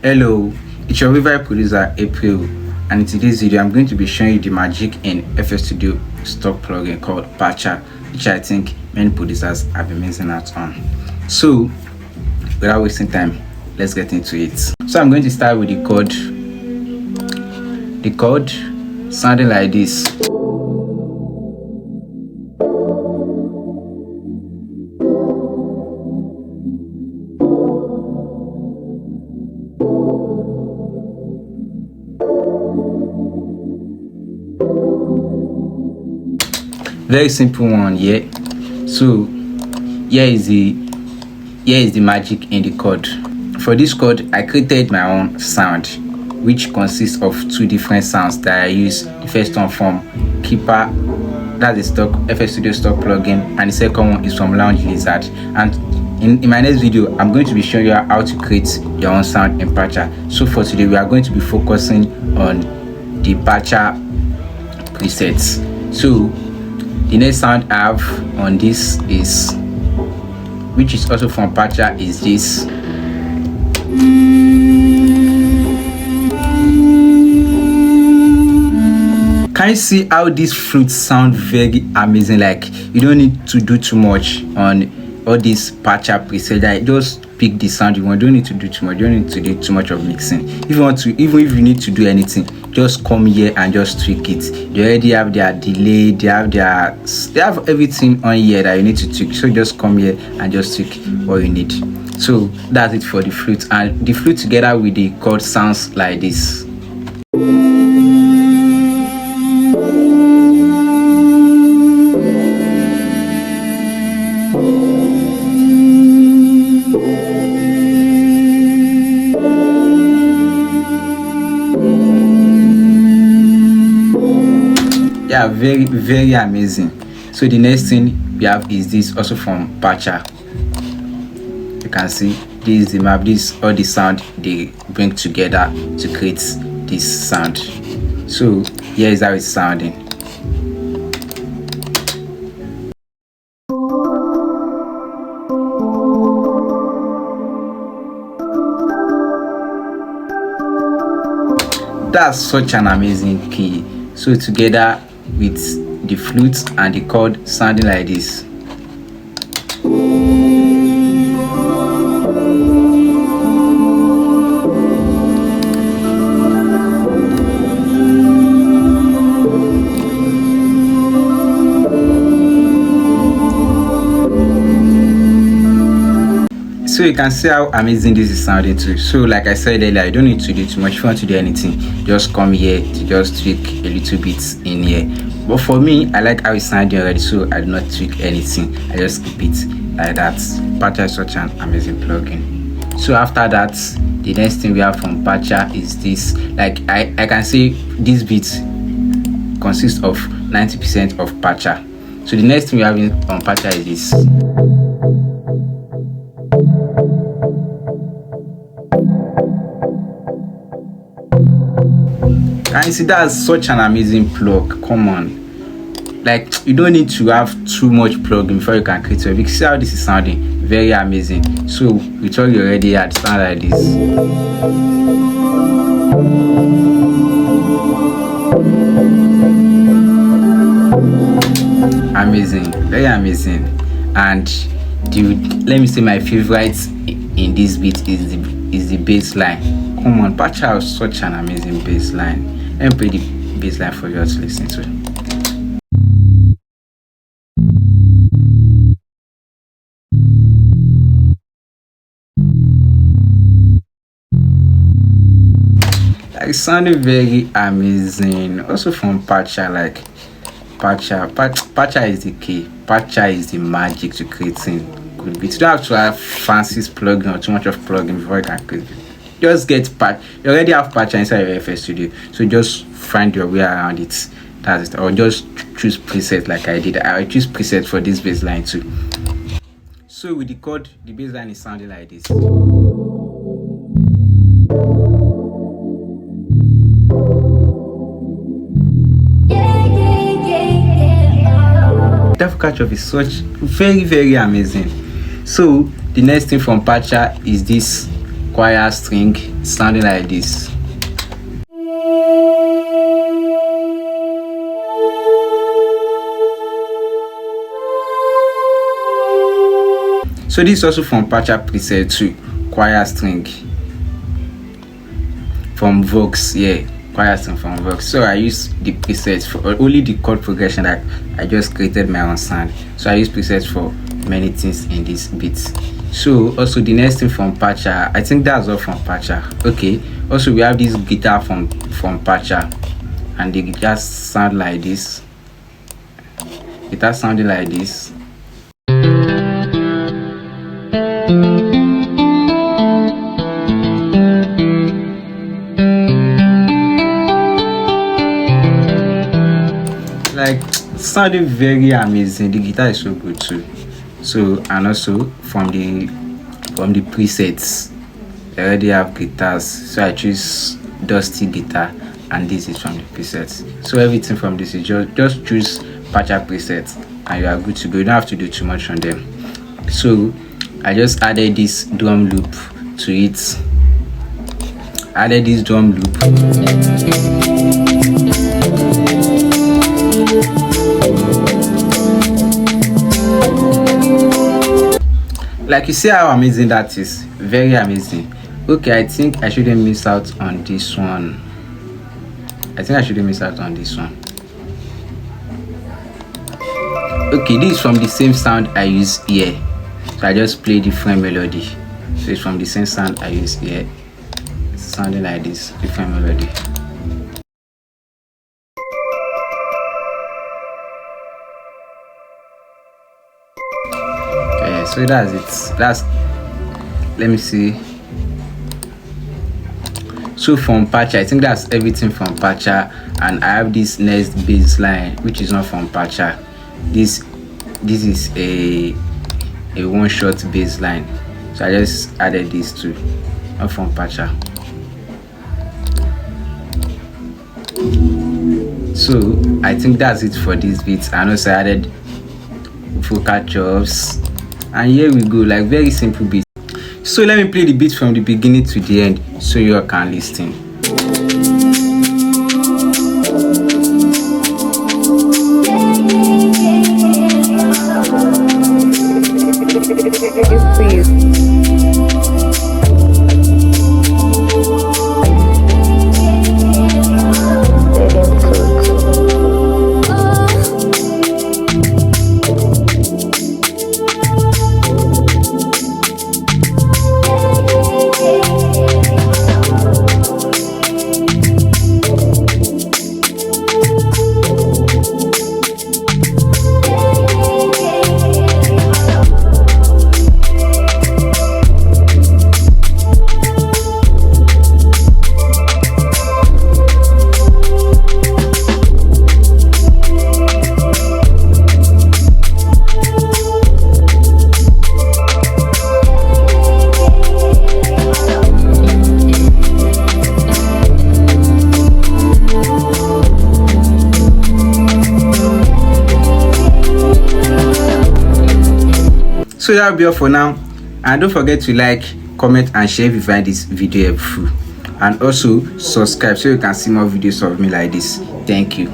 Hello, it's your favorite producer April, and in today's video I'm going to be showing you the magic in FL Studio stock plugin called Patcha, which I think many producers have been missing out on. So without wasting time, let's get into it. So I'm going to start with the chord. The chord sounding like this. Very simple one, yeah. So here is the magic in the chord. For this chord, I created my own sound, which consists of two different sounds that I use. The first one from Keeper, that's the stock FL Studio stock plugin, and the second one is from Lounge Lizard. And in my next video, I'm going to be showing you how to create your own sound in Patcha. So for today, we are going to be focusing on the Patcha presets. So the next sound I have on this is, which is also from Patcha, is this. Can you see how these flutes sound very amazing? Like, you don't need to do too much on all these Patcha presets. Like, just pick the sound you want. You don't need to do too much. You don't need to do too much of mixing. If you want to, even if you need to do anything, just come here and just tweak it. They already have their delay, they have everything on here that you need to tweak. So just come here and just tweak what you need. So that's it for the flute, and the flute together with the chord sounds like this. Yeah, very amazing. So the next thing we have is this, also from Patcha. You can see this is the map, this all the sound they bring together to create this sound. So here is how it's sounding. That's such an amazing key. So together with the flute and the chord sounding like this. So you can see how amazing this is sounding too. So like I said earlier, you don't need to do too much. If you want to do anything, just come here to just tweak a little bit in here. But for me, I like how it's sounding already, so I do not tweak anything. I just keep it like that. Patcha is such an amazing plugin. So after that, the next thing we have from Patcha is this. Like I can say this beat consists of 90% of Patcha. So the next thing we have on Patcha is this. And you see, that's such an amazing plug. Come on, like, you don't need to have too much plugin before you can create it. You see how this is sounding very amazing. So with all you already had, sound like this. Amazing, very amazing. And let me say my favorite in this beat is the bass line. Come on, Patcha has such an amazing bass line. Let me play the bass line for you to listen to. Like, sounding very amazing. Also from Patcha, like Patcha is the key. Patcha is the magic to creating good beats. You don't have to have fancy plugin or too much of plugin before you can create it. Just get Patcha. You already have Patcha inside your FL Studio, so just find your way around it. That's it. Or just choose preset like I did. I choose preset for this bass line too. So with the chord, the bass line is sounding like this. That catch up is such very amazing. So the next thing from Patcha is this choir string sounding like this. So this is also from Patcha preset too, choir string from Vox, yeah, choir string from Vox. So I use the presets for only the chord progression that I just created my own sound. So I use presets for many things in this beat. So also the next thing from Patcha, I think that's all from Patcha. Okay, also we have this guitar from Patcha, and the guitar sound like this. Guitar sounding like this. Like sounding very amazing. The guitar is so good too. So and also from the presets, I already have guitars, so I choose dusty guitar, and this is from the presets. So everything from this is just choose Patcha presets and you are good to go. You don't have to do too much on them. So I just added this drum loop to it. Added this drum loop. Like you see how amazing that is. Very amazing. Okay, I think I shouldn't miss out on this one. Okay, this is from the same sound I use here. So I just play different melody. So it's from the same sound I use here. It's sounding like this, different melody. Okay, so that's it. Let me see. So from Patcha, I think that's everything from Patcha, and I have this next bass line which is not from Patcha. This is a one-shot bass line, so I just added this too, not from Patcha. So I think that's it for this beat, and also I added vocal chops, and here we go, like very simple beat. So let me play the beat from the beginning to the end so you all can listen. So that'll be all for now, and don't forget to like, comment and share if you find this video helpful, and also subscribe so you can see more videos of me like this. Thank you.